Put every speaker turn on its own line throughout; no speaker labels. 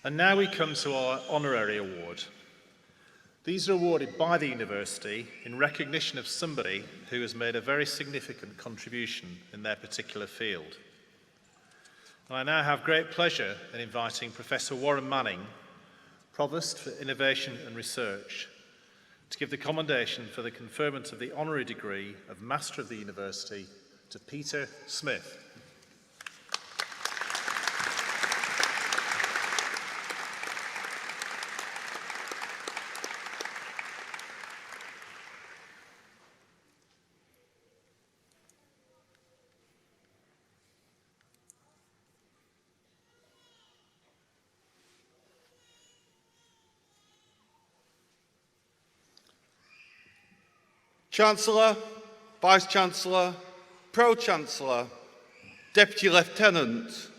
And now we come to our Honorary Award. These are awarded by the university in recognition of somebody who has made a very significant contribution in their particular field. And I now have great pleasure in inviting Professor Warren Manning, Provost for Innovation and Research, to give the commendation for the conferment of the honorary degree of Master of the University to Peter Smith.
Chancellor, Vice-Chancellor, Pro-Chancellor, Deputy Lieutenant,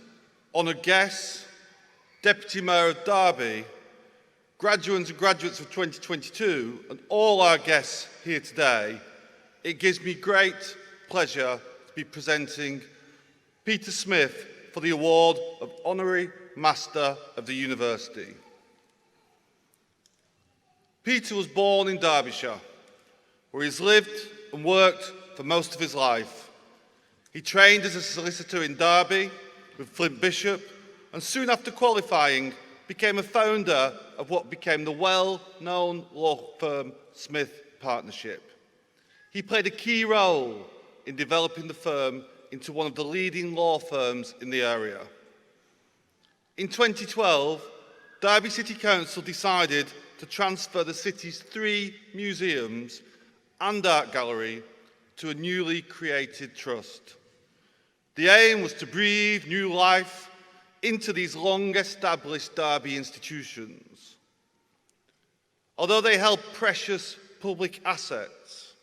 honoured guests, Deputy Mayor of Derby, graduates and graduates of 2022 and all our guests here today, it gives me great pleasure to be presenting Peter Smith for the award of Honorary Master of the University. Peter was born in Derbyshire, where he's lived and worked for most of his life. He trained as a solicitor in Derby with Flint Bishop, and soon after qualifying became a founder of what became the well-known law firm Smith Partnership. He played a key role in developing the firm into one of the leading law firms in the area. In 2012, Derby City Council decided to transfer the city's 3 museums and art gallery to a newly created trust. The aim was to breathe new life into these long-established Derby institutions. Although they held precious public assets,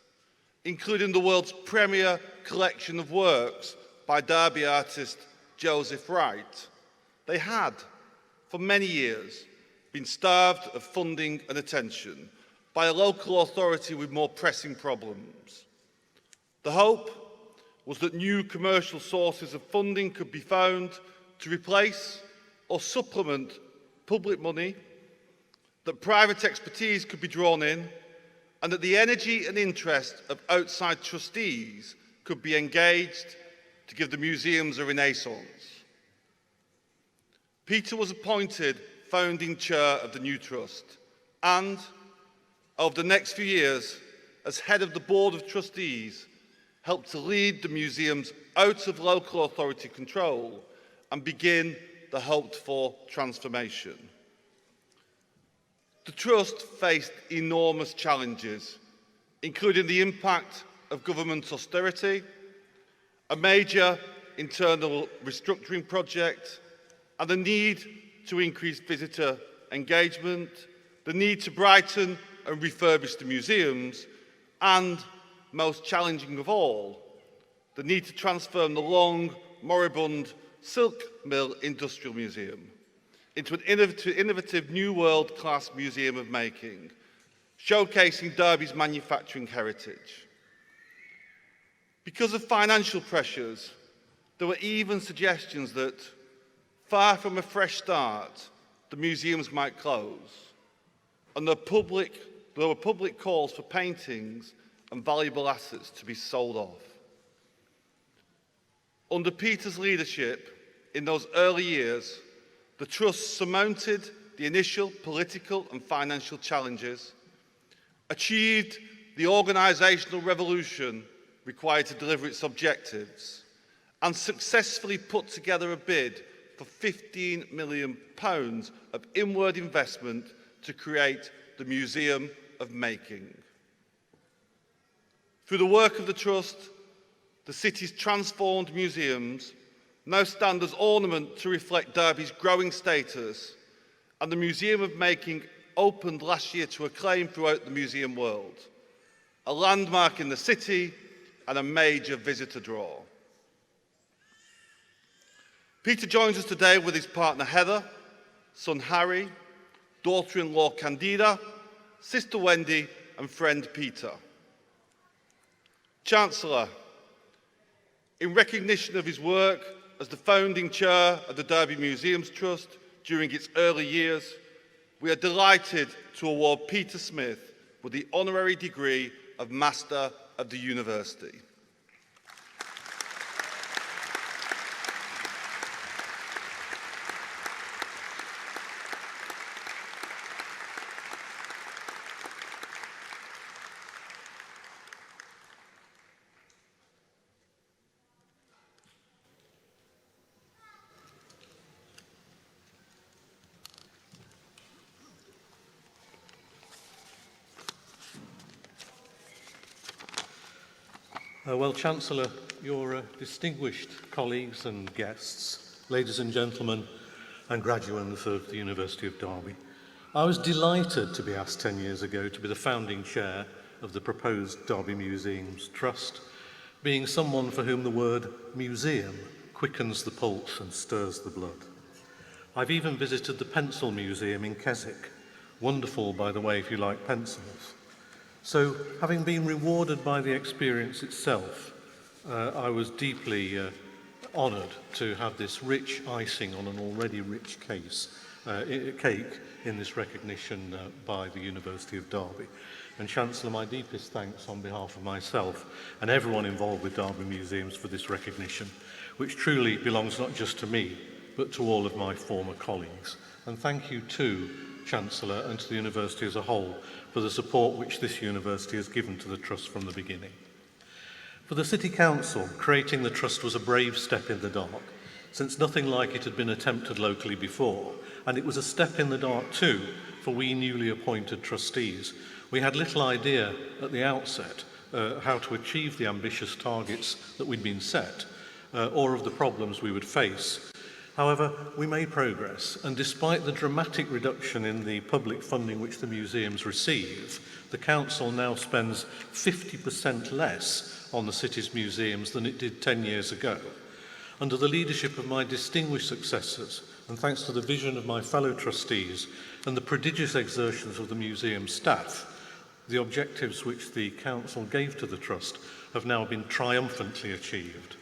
including the world's premier collection of works by Derby artist Joseph Wright, they had, for many years, been starved of funding and attention by a local authority with more pressing problems. The hope was that new commercial sources of funding could be found to replace or supplement public money, that private expertise could be drawn in, and that the energy and interest of outside trustees could be engaged to give the museums a renaissance. Peter was appointed founding chair of the new trust, and over the next few years, as head of the Board of Trustees, helped to lead the museums out of local authority control and begin the hoped-for transformation. The Trust faced enormous challenges, including the impact of government austerity, a major internal restructuring project, and the need to increase visitor engagement, the need to brighten and refurbish the museums, and, most challenging of all, the need to transform the long, moribund Silk Mill Industrial Museum into an innovative new world-class museum of making, showcasing Derby's manufacturing heritage. Because of financial pressures, there were even suggestions that, far from a fresh start, the museums might close, and there were public calls for paintings and valuable assets to be sold off. Under Peter's leadership, in those early years, the Trust surmounted the initial political and financial challenges, achieved the organisational revolution required to deliver its objectives, and successfully put together a bid for £15 million of inward investment to create the Museum of Making. Through the work of the Trust, the city's transformed museums now stand as ornament to reflect Derby's growing status, and the Museum of Making opened last year to acclaim throughout the museum world, a landmark in the city and a major visitor draw. Peter joins us today with his partner Heather, son Harry, daughter-in-law Candida, sister Wendy and friend Peter. Chancellor, in recognition of his work as the founding chair of the Derby Museums Trust during its early years, we are delighted to award Peter Smith with the honorary degree of Master of the University.
Well, Chancellor, your distinguished colleagues and guests, ladies and gentlemen, and graduates of the University of Derby, I was delighted to be asked 10 years ago to be the founding chair of the proposed Derby Museums Trust, being someone for whom the word museum quickens the pulse and stirs the blood. I've even visited the Pencil Museum in Keswick, wonderful, by the way, if you like pencils. So, having been rewarded by the experience itself, I was deeply honoured to have this rich icing on an already rich cake in this recognition by the University of Derby. And Chancellor, my deepest thanks on behalf of myself and everyone involved with Derby Museums for this recognition, which truly belongs not just to me, but to all of my former colleagues. And thank you too, Chancellor, and to the University as a whole for the support which this University has given to the Trust from the beginning. For the City Council, creating the Trust was a brave step in the dark, since nothing like it had been attempted locally before, and it was a step in the dark too for we newly appointed trustees. We had little idea at the outset how to achieve the ambitious targets that we'd been set, or of the problems we would face. However, we made progress, and despite the dramatic reduction in the public funding which the museums receive, the Council now spends 50% less on the city's museums than it did 10 years ago. Under the leadership of my distinguished successors, and thanks to the vision of my fellow trustees and the prodigious exertions of the museum staff, the objectives which the Council gave to the Trust have now been triumphantly achieved.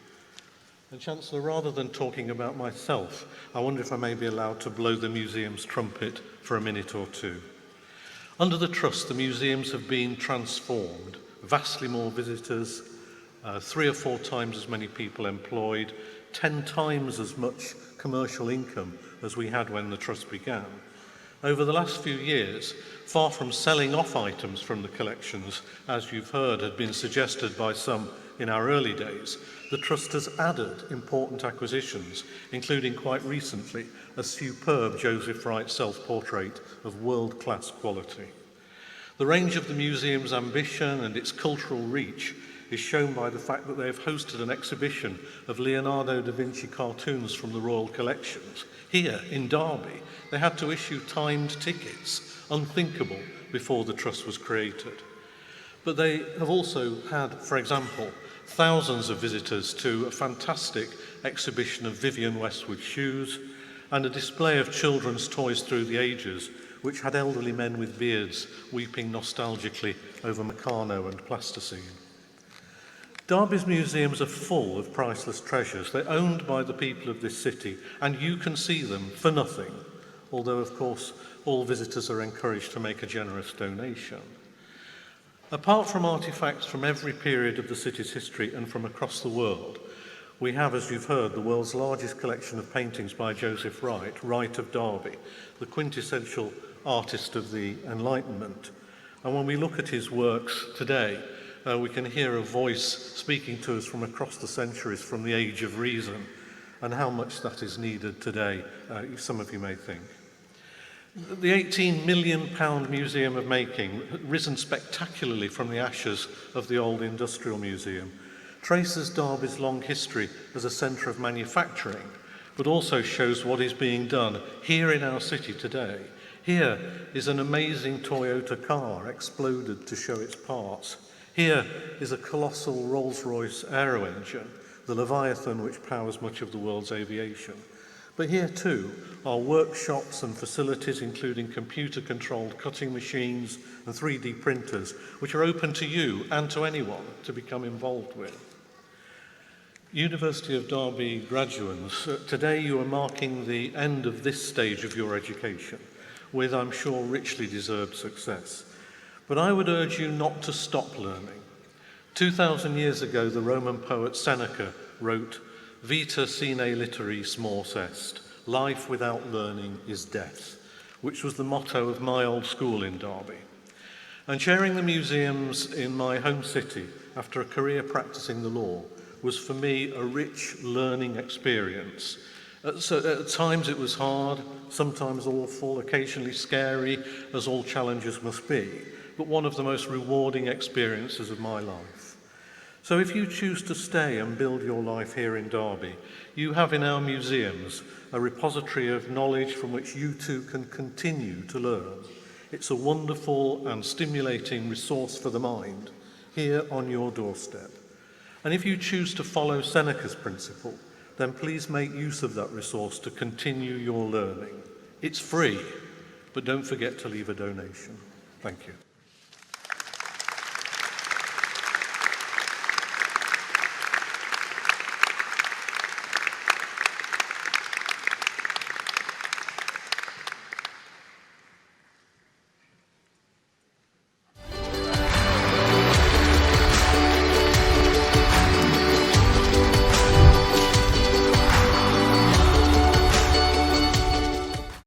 And Chancellor, rather than talking about myself, I wonder if I may be allowed to blow the museum's trumpet for a minute or two. Under the Trust, the museums have been transformed. Vastly more visitors, 3 or 4 times as many people employed, 10 times as much commercial income as we had when the Trust began. Over the last few years, far from selling off items from the collections, as you've heard had been suggested by some in our early days, the Trust has added important acquisitions, including quite recently a superb Joseph Wright self-portrait of world-class quality. The range of the museum's ambition and its cultural reach is shown by the fact that they have hosted an exhibition of Leonardo da Vinci cartoons from the Royal Collections. Here in Derby, they had to issue timed tickets, unthinkable before the Trust was created. But they have also had, for example, thousands of visitors to a fantastic exhibition of Vivienne Westwood shoes and a display of children's toys through the ages, which had elderly men with beards weeping nostalgically over Meccano and plasticine. Derby's museums are full of priceless treasures. They're owned by the people of this city, and you can see them for nothing, although, of course, all visitors are encouraged to make a generous donation. Apart from artifacts from every period of the city's history and from across the world, we have, as you've heard, the world's largest collection of paintings by Joseph Wright, Wright of Derby, the quintessential artist of the Enlightenment. And when we look at his works today, we can hear a voice speaking to us from across the centuries, from the Age of Reason, and how much that is needed today, some of you may think. The £18 million Museum of Making, risen spectacularly from the ashes of the old Industrial Museum, traces Derby's long history as a centre of manufacturing, but also shows what is being done here in our city today. Here is an amazing Toyota car exploded to show its parts. Here is a colossal Rolls-Royce aero engine, the Leviathan which powers much of the world's aviation. But here too are workshops and facilities including computer-controlled cutting machines and 3D printers, which are open to you and to anyone to become involved with. University of Derby graduates, today you are marking the end of this stage of your education with, I'm sure, richly deserved success. But I would urge you not to stop learning. 2,000 years ago, the Roman poet Seneca wrote, "Vita sine litteris mors est," life without learning is death, which was the motto of my old school in Derby. And chairing the museums in my home city after a career practicing the law was for me a rich learning experience. At times it was hard, sometimes awful, occasionally scary, as all challenges must be, but one of the most rewarding experiences of my life. So if you choose to stay and build your life here in Derby, you have in our museums a repository of knowledge from which you too can continue to learn. It's a wonderful and stimulating resource for the mind here on your doorstep. And if you choose to follow Seneca's principle, then please make use of that resource to continue your learning. It's free, but don't forget to leave a donation. Thank you.